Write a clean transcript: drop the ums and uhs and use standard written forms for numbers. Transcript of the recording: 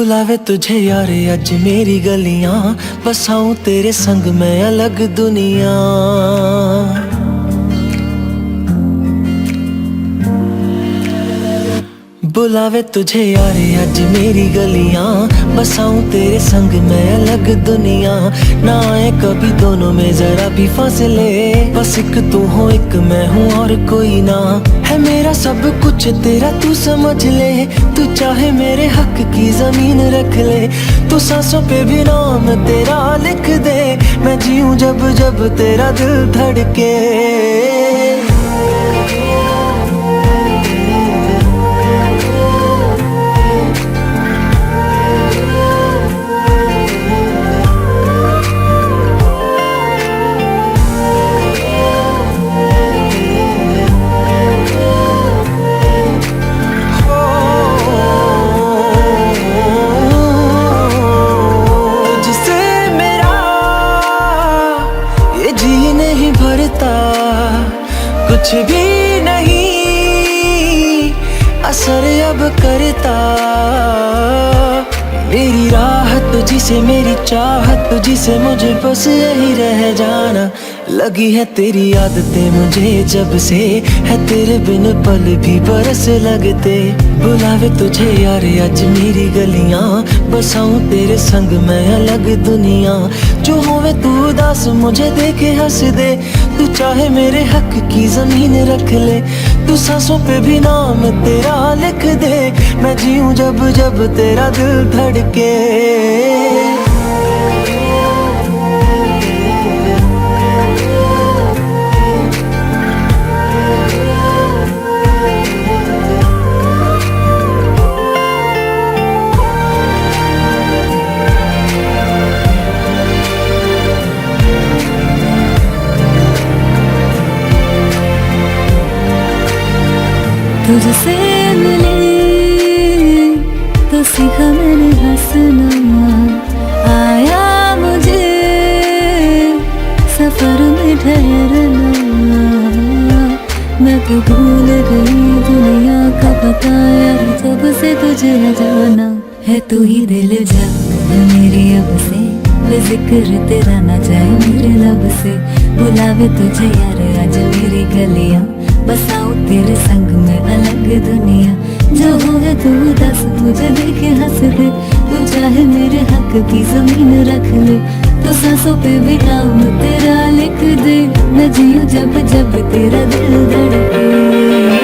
बुलावे तुझे यार अज मेरी गलियां, बसाऊं तेरे संग मैं अलग दुनिया। बुलावे तुझे यार अज मेरी गलियां, बसाऊं तेरे संग मैं अलग दुनिया। ना आए कभी दोनों में जरा भी फासले, बस एक तू हो एक मैं हूँ और कोई ना। है मेरा सब कुछ तेरा तू समझ ले, तू चाहे मेरे हक की जमीन रख ले। तू सांसों पे भी नाम तेरा लिख दे, मैं जीऊं जब जब तेरा दिल धड़के। कुछ भी नहीं असर अब करता, मेरी राह तुझी से मेरी चाहत तुझी से, मुझे बस यही रह जाना। लगी है तेरी आदतें मुझे जब से, है तेरे बिन पल भी बरस लगते। बुलावे तुझे यार अज मेरी गलियां, बसाऊं तेरे संग मैं अलग दुनिया। जो होवे तू उदास मुझे देखे हंस दे, तू चाहे मेरे हक की जमीन रख ले। तू सांसों पे भी नाम तेरा लिख दे, मैं जीऊं जब जब तेरा दिल धड़के। तुझसे मिले तो सीखा मैंने हंसना, आया मुझे सफर में ठहरना। मैं तो भूल गई दुनिया का पता यार, जब से तुझे जाना है। तू ही दिल जा मेरी अब से, जिक्र तेरा ना जाए मेरे लब से। बुलावे तुझे यार आज मेरी गलियां, बसाऊं तेरे संग में अलग दुनिया। जो होगा तू दस मुझे देखे हंस दे, तू चाहे मेरे हक की जमीन रख ले। तो सांसों पे भी नाम तेरा लिख दे, मैं जीऊं जब जब तेरा दिल धड़के।